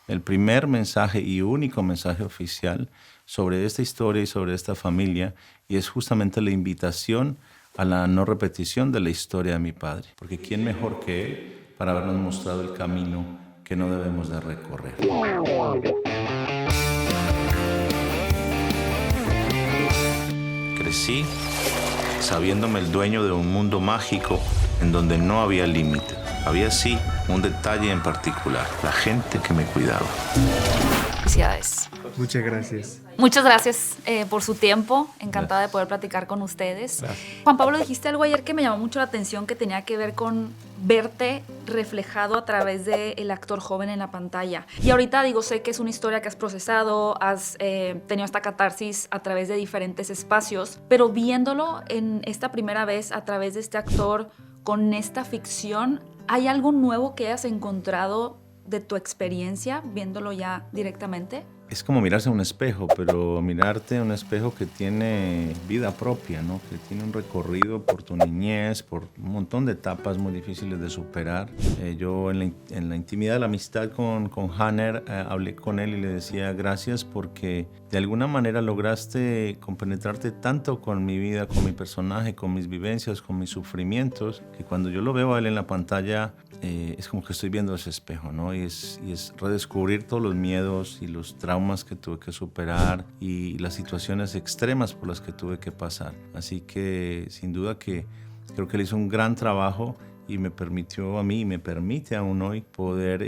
el primer mensaje y único mensaje oficial sobre esta historia y sobre esta familia, y es justamente la invitación a la no repetición de la historia de mi padre, porque ¿quién mejor que él para habernos mostrado el camino que no debemos de recorrer? Crecí sabiéndome el dueño de un mundo mágico en donde no había límite. Había sí un detalle en particular, la gente que me cuidaba. Felicidades. Muchas gracias. Muchas gracias por su tiempo. Encantada de poder platicar con ustedes. Gracias. Juan Pablo, dijiste algo ayer que me llamó mucho la atención, que tenía que ver con verte reflejado a través del actor joven en la pantalla. Y ahorita digo, sé que es una historia que has procesado, has tenido esta catarsis a través de diferentes espacios, pero viéndolo en esta primera vez a través de este actor con esta ficción, ¿hay algo nuevo que hayas encontrado de tu experiencia viéndolo ya directamente? Es como mirarse a un espejo, pero mirarte a un espejo que tiene vida propia, ¿no? Que tiene un recorrido por tu niñez, por un montón de etapas muy difíciles de superar. Yo en la intimidad de la amistad con Hanner hablé con él y le decía gracias porque de alguna manera lograste compenetrarte tanto con mi vida, con mi personaje, con mis vivencias, con mis sufrimientos, que cuando yo lo veo a él en la pantalla es como que estoy viendo ese espejo, ¿no? Y es redescubrir todos los miedos y los traumas que tuve que superar y las situaciones extremas por las que tuve que pasar. Así que sin duda que creo que él hizo un gran trabajo y me permitió a mí y me permite aún hoy poder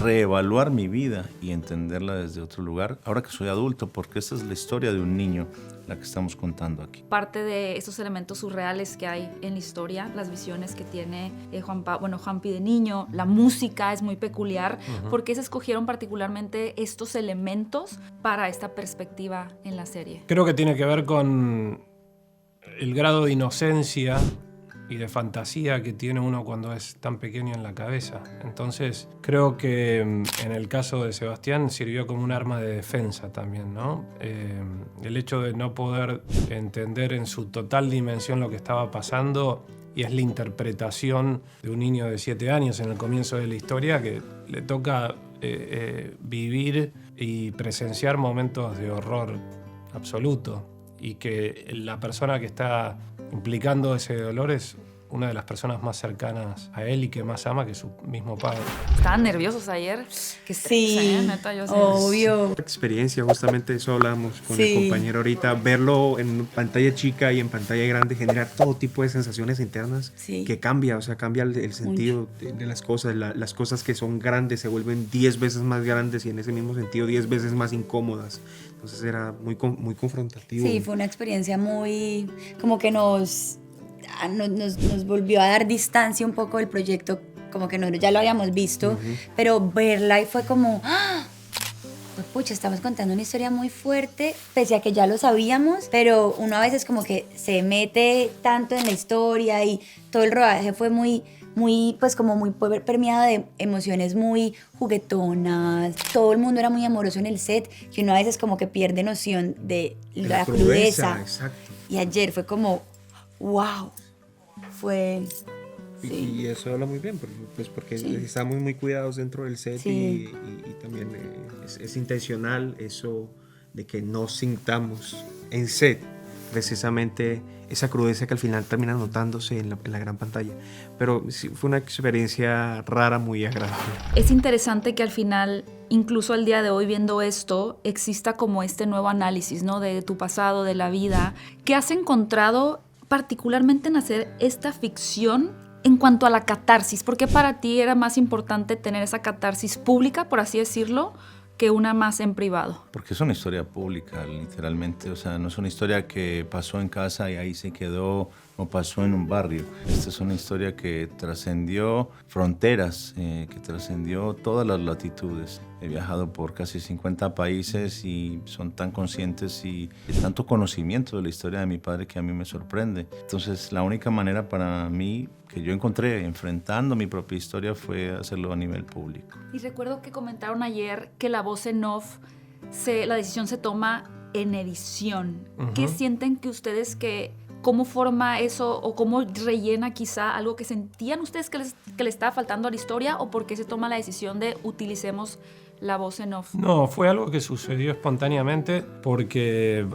reevaluar mi vida y entenderla desde otro lugar, ahora que soy adulto, porque esta es la historia de un niño la que estamos contando aquí. Parte de estos elementos surreales que hay en la historia, las visiones que tiene Juanpi de niño, la música es muy peculiar. ¿Por qué se escogieron particularmente estos elementos para esta perspectiva en la serie? Creo que tiene que ver con el grado de inocencia y de fantasía que tiene uno cuando es tan pequeño en la cabeza. Entonces, creo que en el caso de Sebastián sirvió como un arma de defensa también, ¿no? El hecho de no poder entender en su total dimensión lo que estaba pasando, y es la interpretación de un niño de 7 años en el comienzo de la historia que le toca vivir y presenciar momentos de horror absoluto, y que la persona que está implicando ese dolor es una de las personas más cercanas a él y que más ama, que su mismo padre. ¿Estaban nerviosos ayer? Que Sí, neta, yo sé. obvio. Experiencia, justamente eso hablamos con el compañero ahorita. Verlo en pantalla chica y en pantalla grande genera todo tipo de sensaciones internas que cambia, o sea, cambia el sentido de las cosas. Las cosas que son grandes se vuelven 10 veces más grandes y en ese mismo sentido 10 veces más incómodas. Entonces era muy confrontativo. Sí, fue una experiencia muy, como que nos volvió a dar distancia un poco del proyecto, como que nosotros ya lo habíamos visto, pero verla y fue como, ¡ah! Pues, pucha, estamos contando una historia muy fuerte, pese a que ya lo sabíamos, pero uno a veces como que se mete tanto en la historia y todo el rodaje fue muy, pues como muy permeado de emociones muy juguetonas. Todo el mundo era muy amoroso en el set, que uno a veces como que pierde noción de la crudeza. Exacto. Y ayer fue como, wow, fue... Y eso habla muy bien, porque estamos muy cuidados dentro del set y también es intencional eso de que no sintamos en set precisamente esa crudeza que al final termina notándose en la gran pantalla. Pero sí, fue una experiencia rara, muy agradable. Es interesante que al final, incluso al día de hoy viendo esto, exista como este nuevo análisis, ¿no? De tu pasado, de la vida. ¿Qué has encontrado particularmente en hacer esta ficción en cuanto a la catarsis? ¿Por qué para ti era más importante tener esa catarsis pública, por así decirlo, que una más en privado? Porque es una historia pública, literalmente. O sea, no es una historia que pasó en casa y ahí se quedó o pasó en un barrio. Esta es una historia que trascendió fronteras, que trascendió todas las latitudes. He viajado por casi 50 países y son tan conscientes y tanto conocimiento de la historia de mi padre que a mí me sorprende. Entonces, la única manera para mí que yo encontré enfrentando mi propia historia fue hacerlo a nivel público. Y recuerdo que comentaron ayer que la voz en off, la decisión se toma en edición. ¿Qué sienten que ustedes cómo forma eso o cómo rellena quizá algo que sentían ustedes que le estaba faltando a la historia, o por qué se toma la decisión de utilicemos la voz en off? No, fue algo que sucedió espontáneamente porque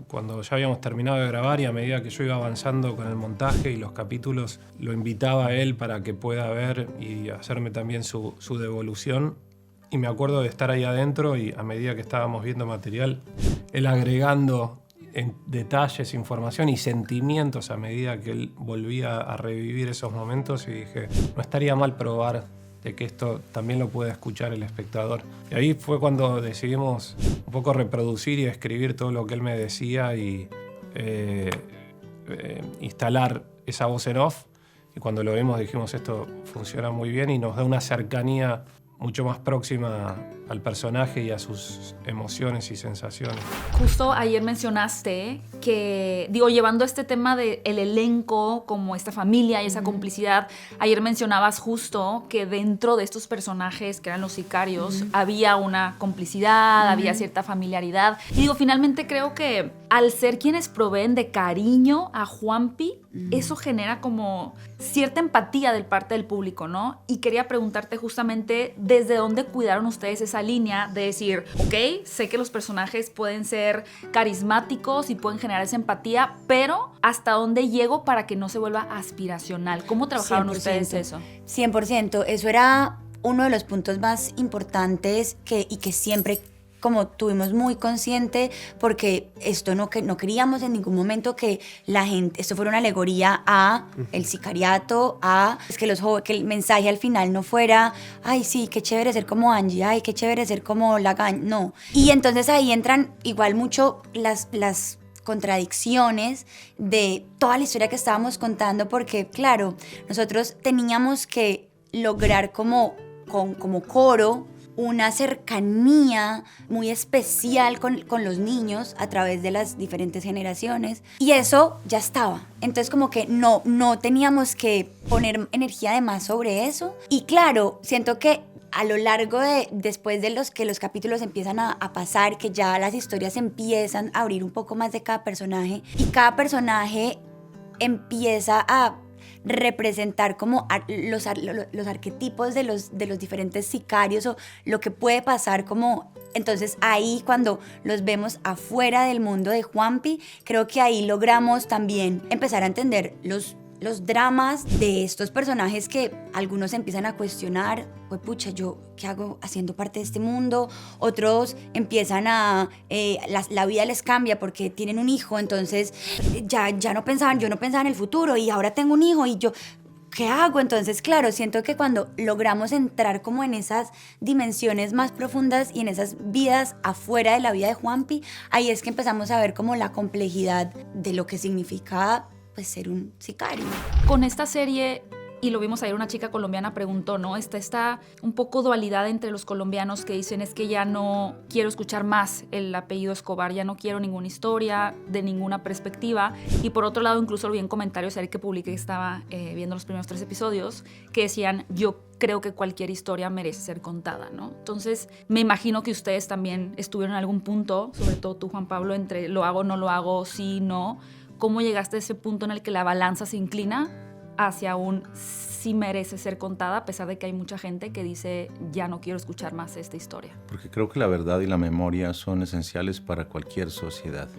cuando ya habíamos terminado de grabar y a medida que yo iba avanzando con el montaje y los capítulos, lo invitaba a él para que pueda ver y hacerme también su devolución. Y me acuerdo de estar ahí adentro y a medida que estábamos viendo material, él agregando en detalles, información y sentimientos a medida que él volvía a revivir esos momentos, y dije, no estaría mal probar de que esto también lo pueda escuchar el espectador. Y ahí fue cuando decidimos un poco reproducir y escribir todo lo que él me decía y instalar esa voz en off. Y cuando lo vimos dijimos, esto funciona muy bien y nos da una cercanía mucho más próxima al personaje y a sus emociones y sensaciones. Justo ayer mencionaste que, llevando este tema del elenco, como esta familia y esa complicidad, ayer mencionabas justo que dentro de estos personajes que eran los sicarios había una complicidad, había cierta familiaridad. Y finalmente creo que al ser quienes proveen de cariño a Juanpi, eso genera como cierta empatía del parte del público, ¿no? Y quería preguntarte justamente desde dónde cuidaron ustedes esa línea de decir, ok, sé que los personajes pueden ser carismáticos y pueden generar esa empatía, pero ¿hasta dónde llego para que no se vuelva aspiracional? ¿Cómo trabajaron 100%, ustedes eso? 100%. Eso era uno de los puntos más importantes y que siempre como tuvimos muy consciente, porque esto no queríamos en ningún momento que la gente, esto fuera una alegoría a el sicariato, que el mensaje al final no fuera, ay sí, qué chévere ser como Angie, ay qué chévere ser como Lagañ, no. Y entonces ahí entran igual mucho las contradicciones de toda la historia que estábamos contando, porque claro, nosotros teníamos que lograr como coro una cercanía muy especial con los niños a través de las diferentes generaciones, y eso ya estaba. Entonces como que no teníamos que poner energía de más sobre eso. Y claro, siento que a lo largo después de que los capítulos empiezan a pasar, que ya las historias empiezan a abrir un poco más de cada personaje, y cada personaje empieza a representar como los arquetipos de los diferentes sicarios o lo que puede pasar como... Entonces ahí cuando los vemos afuera del mundo de Juanpi, creo que ahí logramos también empezar a entender los dramas de estos personajes que algunos empiezan a cuestionar, pues pucha, ¿yo qué hago haciendo parte de este mundo? Otros empiezan la vida les cambia porque tienen un hijo, entonces yo no pensaba en el futuro y ahora tengo un hijo y yo, ¿qué hago? Entonces, claro, siento que cuando logramos entrar como en esas dimensiones más profundas y en esas vidas afuera de la vida de Juanpi, ahí es que empezamos a ver como la complejidad de lo que significa pues ser un sicario. Con esta serie, y lo vimos ayer, una chica colombiana preguntó, ¿no? Está un poco dualidad entre los colombianos que dicen es que ya no quiero escuchar más el apellido Escobar, ya no quiero ninguna historia de ninguna perspectiva. Y por otro lado, incluso lo vi en comentarios ayer que publiqué, que estaba viendo los primeros 3 episodios, que decían, yo creo que cualquier historia merece ser contada, ¿no? Entonces, me imagino que ustedes también estuvieron en algún punto, sobre todo tú, Juan Pablo, entre lo hago, no lo hago, sí, no. ¿Cómo llegaste a ese punto en el que la balanza se inclina hacia un sí merece ser contada, a pesar de que hay mucha gente que dice ya no quiero escuchar más esta historia? Porque creo que la verdad y la memoria son esenciales para cualquier sociedad.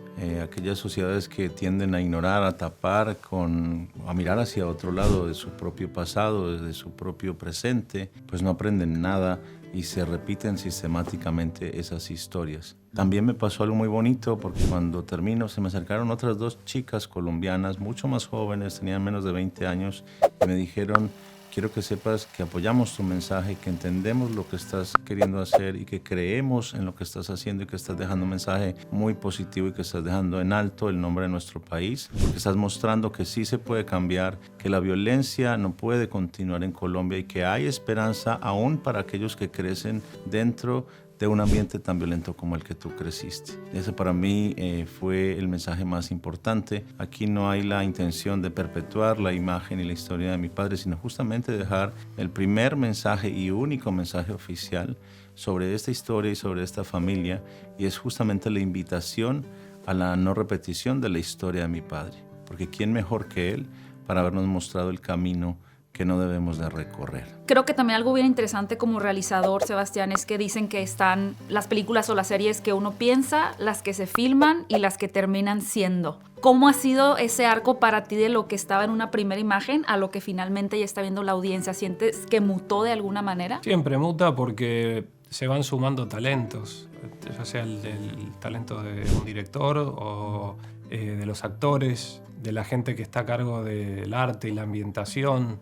Aquellas sociedades que tienden a ignorar, a tapar, a mirar hacia otro lado de su propio pasado, de su propio presente, pues no aprenden nada y se repiten sistemáticamente esas historias. También me pasó algo muy bonito porque cuando termino se me acercaron otras 2 chicas colombianas, mucho más jóvenes, tenían menos de 20 años, y me dijeron, quiero que sepas que apoyamos tu mensaje, que entendemos lo que estás queriendo hacer y que creemos en lo que estás haciendo y que estás dejando un mensaje muy positivo y que estás dejando en alto el nombre de nuestro país, porque estás mostrando que sí se puede cambiar, que la violencia no puede continuar en Colombia y que hay esperanza aún para aquellos que crecen dentro de un ambiente tan violento como el que tú creciste. Ese para mí fue el mensaje más importante. Aquí no hay la intención de perpetuar la imagen y la historia de mi padre, sino justamente dejar el primer mensaje y único mensaje oficial sobre esta historia y sobre esta familia, y es justamente la invitación a la no repetición de la historia de mi padre, porque ¿quién mejor que él para habernos mostrado el camino que no debemos de recorrer. Creo que también algo bien interesante como realizador, Sebastián, es que dicen que están las películas o las series que uno piensa, las que se filman y las que terminan siendo. ¿Cómo ha sido ese arco para ti de lo que estaba en una primera imagen a lo que finalmente ya está viendo la audiencia? ¿Sientes que mutó de alguna manera? Siempre muta porque se van sumando talentos, ya sea el talento de un director o de los actores, de la gente que está a cargo del arte y la ambientación,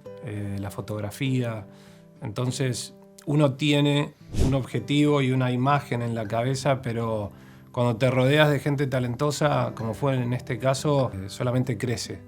la fotografía. Entonces uno tiene un objetivo y una imagen en la cabeza, pero cuando te rodeas de gente talentosa, como fue en este caso, solamente crece.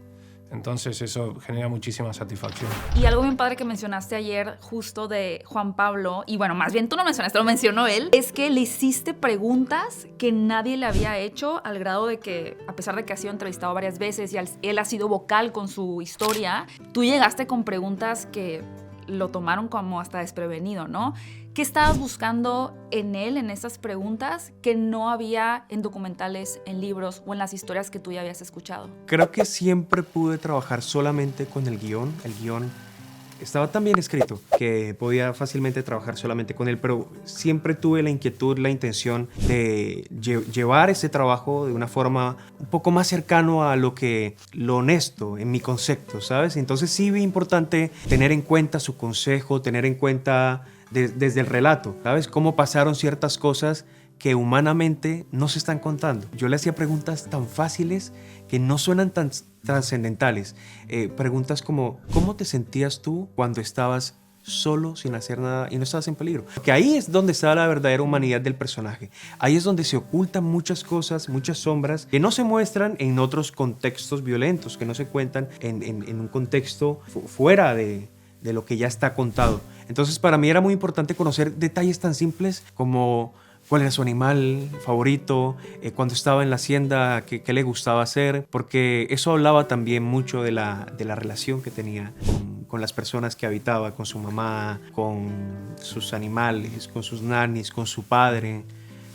Entonces eso genera muchísima satisfacción. Y algo bien padre que mencionaste ayer justo de Juan Pablo, y bueno, más bien tú no mencionaste, lo mencionó él, es que le hiciste preguntas que nadie le había hecho, al grado de que, a pesar de que ha sido entrevistado varias veces y él ha sido vocal con su historia, tú llegaste con preguntas que lo tomaron como hasta desprevenido, ¿no? ¿Qué estabas buscando en él, en esas preguntas, que no había en documentales, en libros o en las historias que tú ya habías escuchado? Creo que siempre pude trabajar solamente con el guión. El guión estaba tan bien escrito que podía fácilmente trabajar solamente con él, pero siempre tuve la inquietud, la intención de llevar ese trabajo de una forma un poco más cercano a lo honesto en mi concepto, ¿sabes? Entonces sí vi importante tener en cuenta su consejo, tener en cuenta desde el relato, ¿sabes? Cómo pasaron ciertas cosas que humanamente no se están contando. Yo le hacía preguntas tan fáciles que no suenan tan trascendentales. Preguntas como, ¿cómo te sentías tú cuando estabas solo, sin hacer nada y no estabas en peligro? Porque ahí es donde está la verdadera humanidad del personaje. Ahí es donde se ocultan muchas cosas, muchas sombras que no se muestran en otros contextos violentos, que no se cuentan en un contexto fuera de lo que ya está contado. Entonces para mí era muy importante conocer detalles tan simples como cuál era su animal favorito, cuando estaba en la hacienda, qué le gustaba hacer, porque eso hablaba también mucho de la relación que tenía con las personas que habitaba, con su mamá, con sus animales, con sus nanis, con su padre.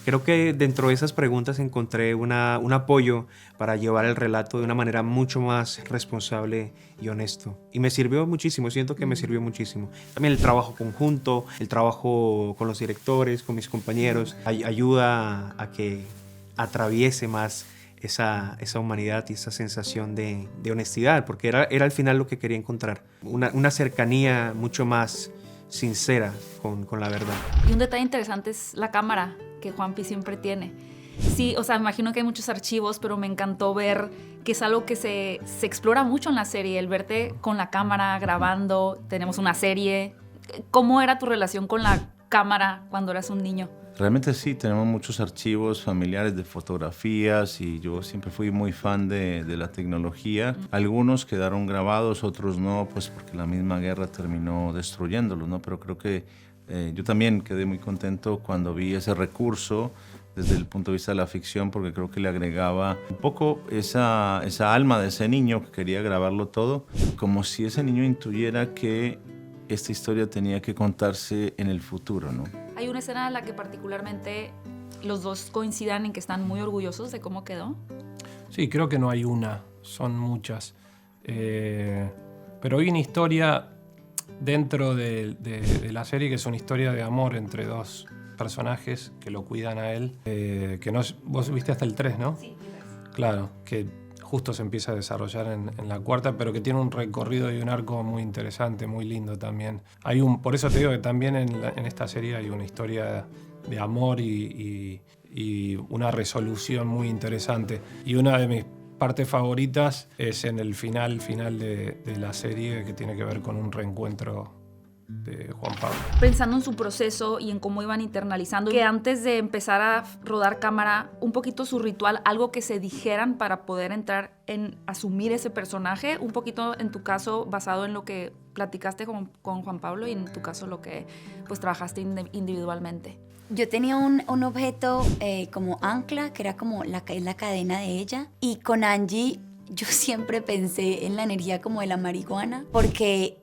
Creo que dentro de esas preguntas encontré un apoyo para llevar el relato de una manera mucho más responsable y honesto. Y me sirvió muchísimo, siento que me sirvió muchísimo. También el trabajo conjunto, el trabajo con los directores, con mis compañeros, ayuda a que atraviese más esa humanidad y esa sensación de honestidad, porque era al final lo que quería encontrar. Una cercanía mucho más sincera con la verdad. Y un detalle interesante es la cámara que Juanpi siempre tiene. Sí, o sea, me imagino que hay muchos archivos, pero me encantó ver que es algo que se explora mucho en la serie, el verte con la cámara grabando. Tenemos una serie. ¿Cómo era tu relación con la cámara cuando eras un niño? Realmente sí, tenemos muchos archivos familiares de fotografías y yo siempre fui muy fan de la tecnología. Algunos quedaron grabados, otros no, pues porque la misma guerra terminó destruyéndolos, ¿no? Pero creo que yo también quedé muy contento cuando vi ese recurso desde el punto de vista de la ficción, porque creo que le agregaba un poco esa alma de ese niño que quería grabarlo todo, como si ese niño intuyera que esta historia tenía que contarse en el futuro, ¿no? Hay una escena en la que particularmente los dos coincidan en que están muy orgullosos de cómo quedó. Sí, creo que no hay una, son muchas. Pero hay una historia dentro de la serie que es una historia de amor entre dos personajes que lo cuidan a él. Que no, vos viste hasta el 3, ¿no? Sí. Claro, que justo se empieza a desarrollar en la cuarta, pero que tiene un recorrido y un arco muy interesante, muy lindo también. Por eso te digo que también en esta serie hay una historia de amor y una resolución muy interesante. Y una de mis partes favoritas es en el final de la serie, que tiene que ver con un reencuentro de Juan Pablo. Pensando en su proceso y en cómo iban internalizando, que antes de empezar a rodar cámara, un poquito su ritual, algo que se dijeran para poder entrar en asumir ese personaje, un poquito en tu caso basado en lo que platicaste con Juan Pablo y en tu caso lo que pues trabajaste individualmente. Yo tenía un objeto como ancla, que era como la cadena de ella, y con Angie yo siempre pensé en la energía como de la marihuana, porque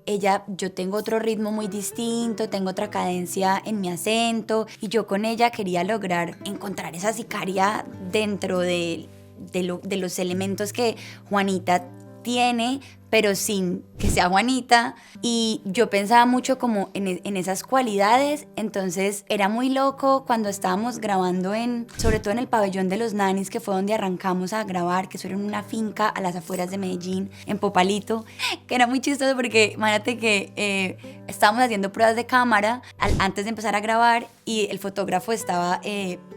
yo tengo otro ritmo muy distinto, tengo otra cadencia en mi acento, y yo con ella quería lograr encontrar esa sicaria dentro de los elementos que Juanita tiene, pero sin que sea Juanita. Y yo pensaba mucho como en esas cualidades. Entonces era muy loco cuando estábamos grabando sobre todo en el pabellón de los Nanis, que fue donde arrancamos a grabar, que eso era en una finca a las afueras de Medellín, en Popalito, que era muy chistoso porque imagínate que estábamos haciendo pruebas de cámara antes de empezar a grabar, y el fotógrafo estaba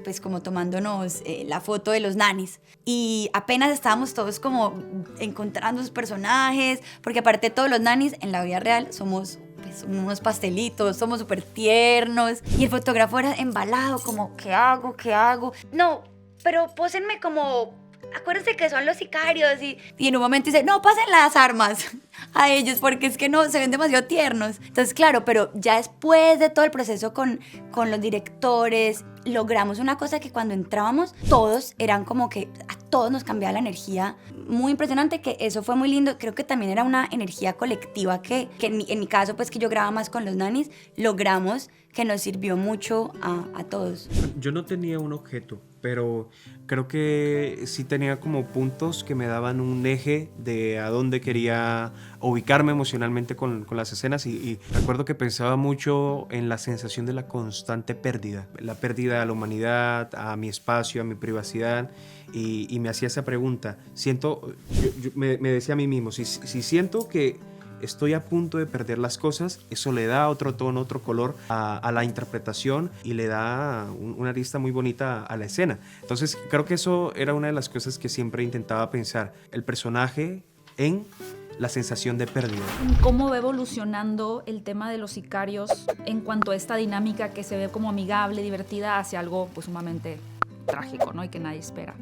pues como tomándonos la foto de los Nanis, y apenas estábamos todos como encontrando sus personajes, porque aparte todos los Nanis en la vida real somos pues, unos pastelitos, somos súper tiernos, y el fotógrafo era embalado como ¿qué hago? ¿Qué hago? No, pero pósenme como, acuérdense que son los sicarios, y en un momento dice, no, pasen las armas a ellos porque es que no, se ven demasiado tiernos. Entonces claro, pero ya después de todo el proceso con los directores, logramos una cosa que cuando entrábamos todos eran como que a todos nos cambiaba la energía, muy impresionante, que eso fue muy lindo. Creo que también era una energía colectiva que en mi caso, pues que yo grababa más con los Nanis, logramos, que nos sirvió mucho a todos. Yo no tenía un objeto, pero creo que sí tenía como puntos que me daban un eje de a dónde quería ubicarme emocionalmente con las escenas, y recuerdo que pensaba mucho en la sensación de la constante pérdida, la pérdida a la humanidad, a mi espacio, a mi privacidad, y me hacía esa pregunta. Me decía a mí mismo, si siento que estoy a punto de perder las cosas, eso le da otro tono, otro color a la interpretación, y le da una arista muy bonita a la escena. Entonces creo que eso era una de las cosas que siempre intentaba pensar, el personaje en la sensación de pérdida. ¿Cómo va evolucionando el tema de los sicarios en cuanto a esta dinámica que se ve como amigable, divertida, hacia algo pues sumamente trágico, ¿no? Y que nadie espera?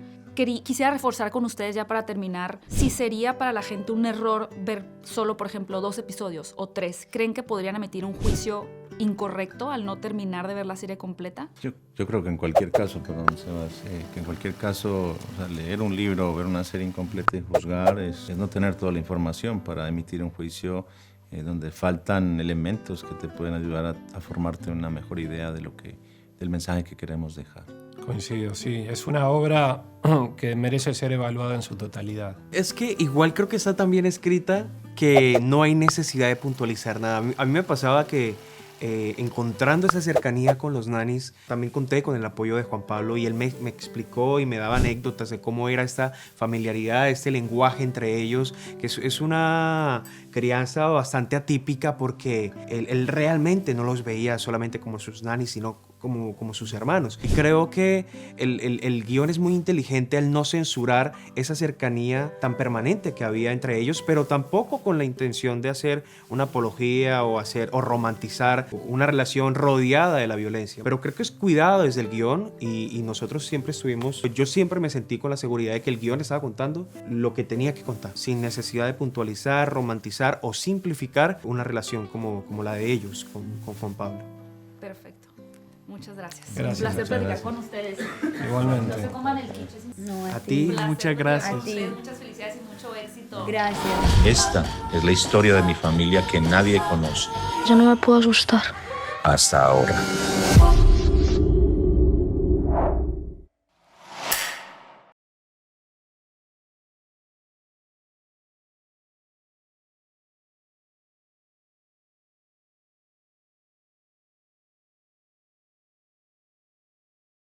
Quisiera reforzar con ustedes, ya para terminar, si sería para la gente un error ver solo, por ejemplo, 2 episodios o 3. ¿Creen que podrían emitir un juicio incorrecto al no terminar de ver la serie completa? Yo creo que en cualquier caso, perdón, Sebas, que en cualquier caso, o sea, leer un libro o ver una serie incompleta y juzgar es no tener toda la información para emitir un juicio donde faltan elementos que te pueden ayudar a formarte una mejor idea del mensaje que queremos dejar. Coincido, sí. Es una obra que merece ser evaluada en su totalidad. Es que igual creo que está tan bien escrita que no hay necesidad de puntualizar nada. A mí me pasaba que encontrando esa cercanía con los Nanis, también conté con el apoyo de Juan Pablo, y él me explicó y me daba anécdotas de cómo era esta familiaridad, este lenguaje entre ellos, que es una crianza bastante atípica, porque él realmente no los veía solamente como sus Nanis, sino como sus hermanos. Y creo que el guión es muy inteligente al no censurar esa cercanía tan permanente que había entre ellos, pero tampoco con la intención de hacer una apología o romantizar una relación rodeada de la violencia. Pero creo que es cuidado desde el guión, y nosotros siempre yo siempre me sentí con la seguridad de que el guión estaba contando lo que tenía que contar, sin necesidad de puntualizar, romantizar o simplificar una relación como la de ellos con Juan Pablo. Perfecto. Muchas gracias. Gracias, Un placer muchas platicar gracias. con ustedes. Igualmente. No se coman el quiche. No, A ti, Un placer muchas platicar gracias. con A ti. ustedes. Muchas felicidades y mucho éxito. Gracias. Esta es la historia de mi familia que nadie conoce. Yo no me puedo asustar. Hasta ahora.